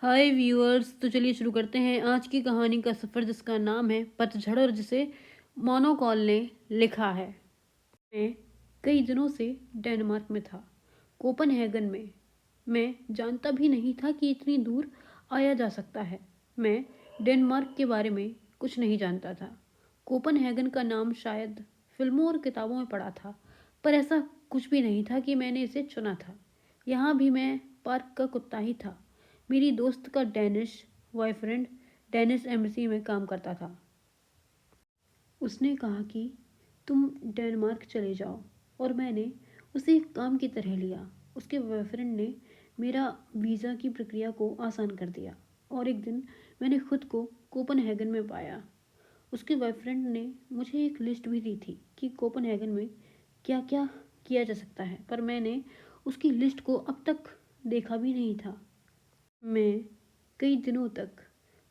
हाय viewers. तो चलिए शुरू करते हैं आज की कहानी का सफ़र जिसका नाम है पतझड़ और जिसे मोनोकॉल ने लिखा है। मैं कई दिनों से डेनमार्क में था, कोपनहेगन में। मैं जानता भी नहीं था कि इतनी दूर आया जा सकता है। मैं डेनमार्क के बारे में कुछ नहीं जानता था। कोपनहेगन का नाम शायद फिल्मों और किताबों में पढ़ा था, पर ऐसा कुछ भी नहीं था कि मैंने इसे चुना था। यहाँ भी मैं पार्क का कुत्ता ही था। मेरी दोस्त का डेनिश बॉयफ्रेंड डेनिश एम्बेसी में काम करता था। उसने कहा कि तुम डेनमार्क चले जाओ, और मैंने उसे एक काम की तरह लिया। उसके बॉयफ्रेंड ने मेरा वीज़ा की प्रक्रिया को आसान कर दिया, और एक दिन मैंने खुद को कोपनहेगन में पाया। उसके बॉयफ्रेंड ने मुझे एक लिस्ट भी दी थी कि कोपनहेगन में क्या क्या किया जा सकता है, पर मैंने उसकी लिस्ट को अब तक देखा भी नहीं था। मैं कई दिनों तक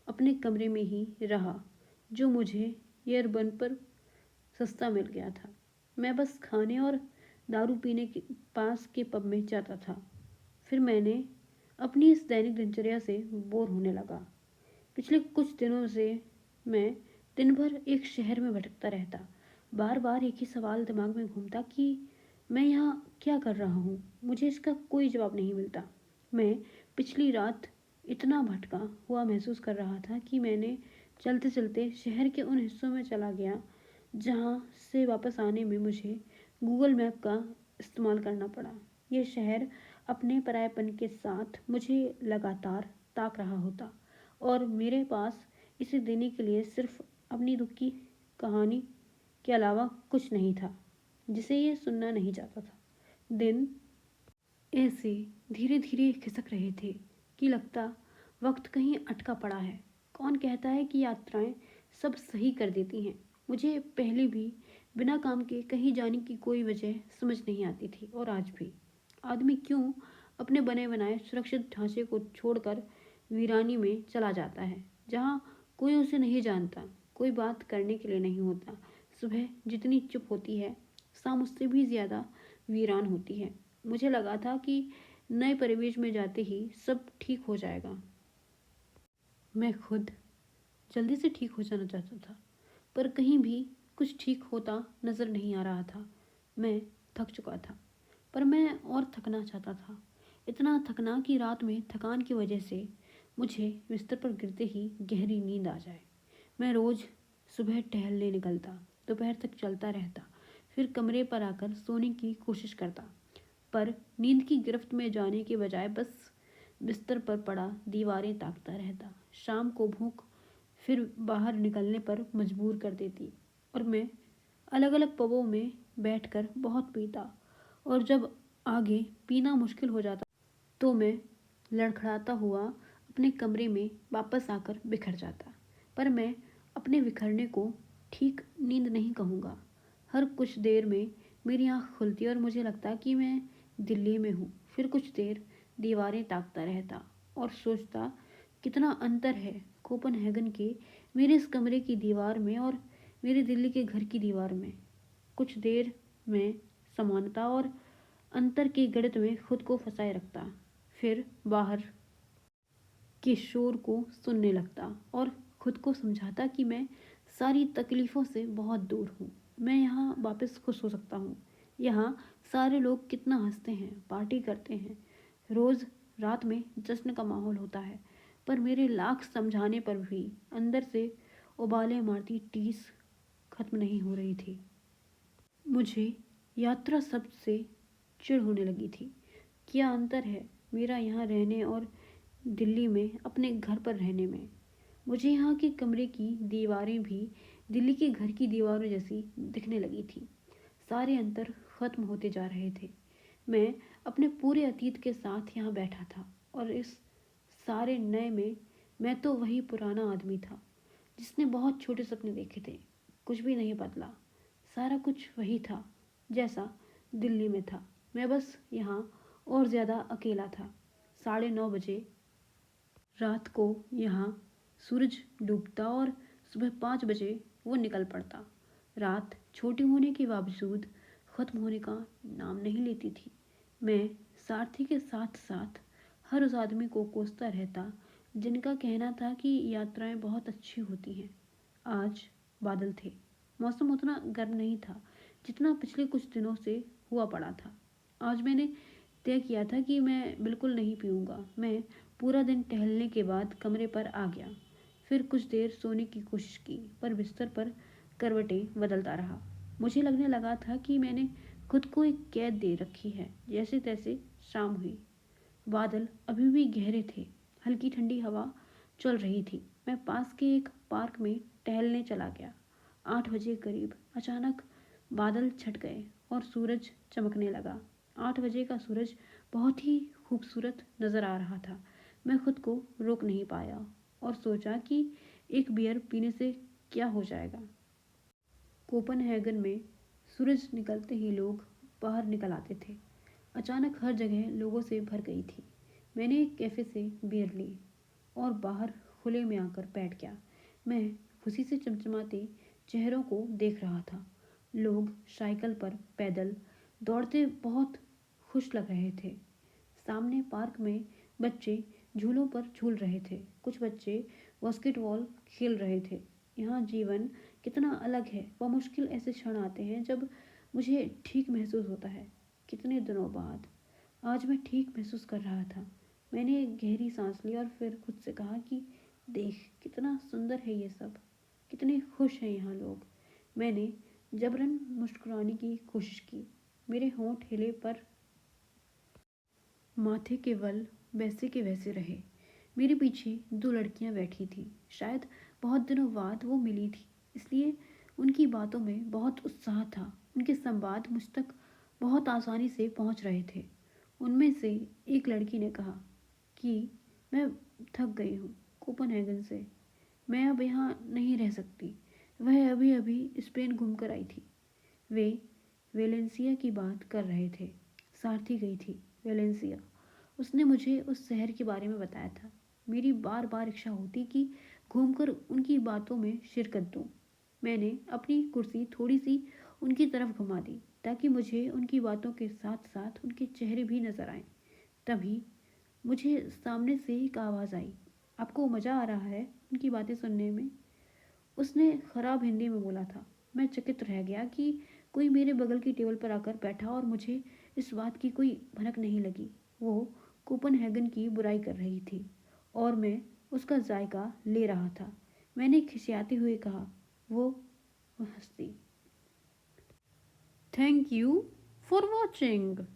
अपने कमरे में ही रहा, जो मुझे एयरबन पर सस्ता मिल गया था। मैं बस खाने और दारू पीने के पास के पब में जाता था। फिर मैंने अपनी इस दैनिक दिनचर्या से बोर होने लगा। पिछले कुछ दिनों से मैं दिन भर एक शहर में भटकता रहता। बार बार एक ही सवाल दिमाग में घूमता कि मैं यहाँ क्या कर रहा हूँ। मुझे इसका कोई जवाब नहीं मिलता। मैं पिछली रात इतना भटका हुआ महसूस कर रहा था कि मैंने चलते चलते शहर के उन हिस्सों में चला गया जहाँ से वापस आने में मुझे गूगल मैप का इस्तेमाल करना पड़ा। यह शहर अपने परायेपन के साथ मुझे लगातार ताक रहा होता, और मेरे पास इसे देने के लिए सिर्फ अपनी दुख की कहानी के अलावा कुछ नहीं था जिसे ये सुनना नहीं चाहता था। दिन ऐसे धीरे धीरे खिसक रहे थे कि लगता वक्त कहीं अटका पड़ा है। कौन कहता है कि यात्राएं सब सही कर देती हैं। मुझे पहले भी बिना काम के कहीं जाने की कोई वजह समझ नहीं आती थी, और आज भी। आदमी क्यों अपने बने बनाए सुरक्षित ढांचे को छोड़कर वीरानी में चला जाता है, जहाँ कोई उसे नहीं जानता, कोई बात करने के लिए नहीं होता। सुबह जितनी चुप होती है, शाम उससे भी ज़्यादा वीरान होती है। मुझे लगा था कि नए परिवेश में जाते ही सब ठीक हो जाएगा। मैं खुद जल्दी से ठीक हो जाना चाहता था, पर कहीं भी कुछ ठीक होता नजर नहीं आ रहा था। मैं थक चुका था, पर मैं और थकना चाहता था। इतना थकना कि रात में थकान की वजह से मुझे बिस्तर पर गिरते ही गहरी नींद आ जाए। मैं रोज सुबह टहलने निकलता, दोपहर तक चलता रहता, फिर कमरे पर आकर सोने की कोशिश करता, पर नींद की गिरफ्त में जाने के बजाय बस बिस्तर पर पड़ा दीवारें ताकता रहता। शाम को भूख फिर बाहर निकलने पर मजबूर कर देती, और मैं अलग अलग पबों में बैठकर बहुत पीता, और जब आगे पीना मुश्किल हो जाता तो मैं लड़खड़ाता हुआ अपने कमरे में वापस आकर बिखर जाता। पर मैं अपने बिखरने को ठीक नींद नहीं कहूँगा। हर कुछ देर में मेरी आँख खुलती और मुझे लगता कि मैं दिल्ली में हूँ। फिर कुछ देर दीवारें ताकता रहता और सोचता कितना अंतर है कोपनहेगन के मेरे इस कमरे की दीवार में और मेरे दिल्ली के घर की दीवार में। कुछ देर में समानता और अंतर के गणित में खुद को फंसाए रखता, फिर बाहर के शोर को सुनने लगता और खुद को समझाता कि मैं सारी तकलीफ़ों से बहुत दूर हूँ। मैं यहाँ वापस खुश हो सकता हूँ। यहाँ सारे लोग कितना हंसते हैं, पार्टी करते हैं, रोज़ रात में जश्न का माहौल होता है, पर मेरे लाख समझाने पर भी अंदर से उबाले मारती टीस खत्म नहीं हो रही थी। मुझे यात्रा शब्द से चिढ़ होने लगी थी। क्या अंतर है मेरा यहाँ रहने और दिल्ली में अपने घर पर रहने में। मुझे यहाँ के कमरे की दीवारें भी दिल्ली के घर की दीवारों जैसी दिखने लगी थी। सारे अंतर खत्म होते जा रहे थे। मैं अपने पूरे अतीत के साथ यहाँ बैठा था, और इस सारे नए में मैं तो वही पुराना आदमी था जिसने बहुत छोटे सपने देखे थे। कुछ भी नहीं बदला, सारा कुछ वही था जैसा दिल्ली में था। मैं बस यहाँ और ज़्यादा अकेला था। 9:30 बजे रात को यहाँ सूरज डूबता और सुबह 5 बजे वो निकल पड़ता। रात छोटी होने के बावजूद ख़त्म होने का नाम नहीं लेती थी। मैं सारथी के साथ साथ हर उस आदमी को कोसता रहता जिनका कहना था कि यात्राएं बहुत अच्छी होती हैं। आज बादल थे। मौसम उतना गर्म नहीं था जितना पिछले कुछ दिनों से हुआ पड़ा था। आज मैंने तय किया था कि मैं बिल्कुल नहीं पीऊंगा। मैं पूरा दिन टहलने के बाद कमरे पर आ गया। फिर कुछ देर सोने की कोशिश की, पर बिस्तर पर करवटें बदलता रहा। मुझे लगने लगा था कि मैंने खुद को एक कैद दे रखी है। जैसे तैसे शाम हुई। बादल अभी भी गहरे थे। हल्की ठंडी हवा चल रही थी। मैं पास के एक पार्क में टहलने चला गया। 8 बजे करीब अचानक बादल छट गए और सूरज चमकने लगा। 8 बजे का सूरज बहुत ही खूबसूरत नजर आ रहा था। मैं खुद को रोक नहीं पाया और सोचा कि एक बियर पीने से क्या हो जाएगा। कोपनहेगन में सूरज निकलते ही लोग बाहर निकल आते थे। अचानक हर जगह लोगों से भर गई थी। मैंने एक कैफे से बियर ली और बाहर खुले में आकर बैठ गया। मैं खुशी से चमचमाते चेहरों को देख रहा था। लोग साइकिल पर, पैदल, दौड़ते बहुत खुश लग रहे थे। सामने पार्क में बच्चे झूलों पर झूल रहे थे। कुछ बच्चे बास्केटबॉल खेल रहे थे। यहाँ जीवन कितना अलग है। वह मुश्किल ऐसे क्षण आते हैं जब मुझे ठीक महसूस होता है। कितने दिनों बाद आज मैं ठीक महसूस कर रहा था। मैंने एक गहरी सांस ली और फिर खुद से कहा कि देख कितना सुंदर है ये सब, कितने खुश हैं यहाँ लोग। मैंने जबरन मुस्कुराने की कोशिश की। मेरे होंठ हिले पर माथे के बल वैसे के वैसे रहे। मेरे पीछे दो लड़कियां बैठी थीं। शायद बहुत दिनों बाद वो मिली थी, इसलिए उनकी बातों में बहुत उत्साह था। उनके संवाद मुझ तक बहुत आसानी से पहुंच रहे थे। उनमें से एक लड़की ने कहा कि मैं थक गई हूँ कोपनहेगन से। मैं अब यहाँ नहीं रह सकती। वह अभी अभी स्पेन घूमकर आई थी। वे वेलेंसिया की बात कर रहे थे। सारथी गई थी वेलेंसिया। उसने मुझे उस शहर के बारे में बताया था। मेरी बार बार इच्छा होती कि घूमकर उनकी बातों में शिरकत दूं। मैंने अपनी कुर्सी थोड़ी सी उनकी तरफ घुमा दी ताकि मुझे उनकी बातों के साथ साथ उनके चेहरे भी नजर आए। तभी मुझे सामने से एक आवाज़ आई, आपको मज़ा आ रहा है उनकी बातें सुनने में? उसने खराब हिंदी में बोला था। मैं चकित रह गया कि कोई मेरे बगल की टेबल पर आकर बैठा और मुझे इस बात की कोई भनक नहीं लगी। वो कोपनहेगन की बुराई कर रही थी और मैं उसका जायका ले रहा था। मैंने खिसियाते हुए कहा, वो हंस दी। Thank you for watching.